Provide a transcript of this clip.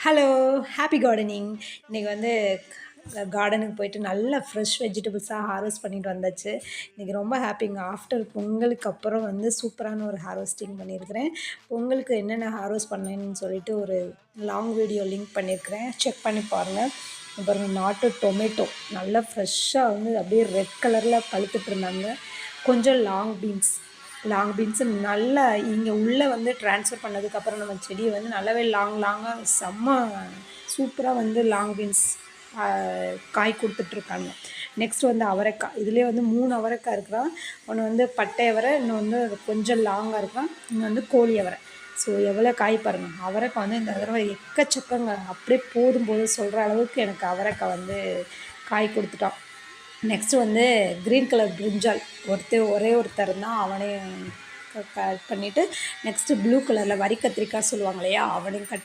Hello! Happy gardening. இன்னைக்கு வந்து கார்டனுக்கு போயிட்டு நல்ல ஃப்ரெஷ் வெஜிடபிள்ஸா ஹார்வெஸ்ட் பண்ணிட்டு வந்தாச்சு. இன்னைக்கு ரொம்ப ஹேப்பிங்க. ஆஃப்டர் பொங்கலுக்கு அப்புறம் வந்து சூப்பரான ஒரு ஹார்வெஸ்டிங் பண்ணியிருக்கிறேன். பொங்கலுக்கு என்னென்ன ஹார்வெஸ்ட் பண்ணேன்னு சொல்லிட்டு ஒரு லாங் வீடியோ லிங்க் பண்ணியிருக்கிறேன். செக் பண்ணி பாருங்கள். பாருங்க நாட்டு டொமேட்டோ நல்லா ஃப்ரெஷ்ஷாக வந்து அப்படியே ரெட் கலரில் பழுத்துட்ருந்தாங்க. கொஞ்சம் லாங் பீன்ஸு நல்லா இங்கே உள்ளே வந்து ட்ரான்ஸ்ஃபர் பண்ணதுக்கப்புறம் நம்ம செடியை வந்து நல்லாவே லாங்காக செம்ம சூப்பராக வந்து லாங் பீன்ஸ் காய் கொடுத்துட்ருக்காங்க. நெக்ஸ்ட் வந்து அவரைக்காய். இதுலேயே வந்து 3 அவரைக்காய் இருக்கிறான். ஒன்று வந்து பட்டை அவரை, இன்னும் வந்து கொஞ்சம் லாங்காக இருக்கான், இன்னும் வந்து கோழி அவரை. ஸோ எவ்வளோ காய் பாருங்கள். அவரைக்காய் வந்து இந்த தடவை எக்கச்சக்கங்க. அப்படியே போதும் சொல்கிற அளவுக்கு எனக்கு அவரைக்காய் வந்து காய் கொடுத்துட்டான். நெக்ஸ்ட்டு வந்து க்ரீன் கலர் பிரிஞ்சால் ஒரே ஒருத்தர் தான், அவனையும் கட் பண்ணிவிட்டு நெக்ஸ்ட்டு ப்ளூ கலரில் வரி கத்திரிக்காய் சொல்லுவாங்க இல்லையா, அவனையும் கட்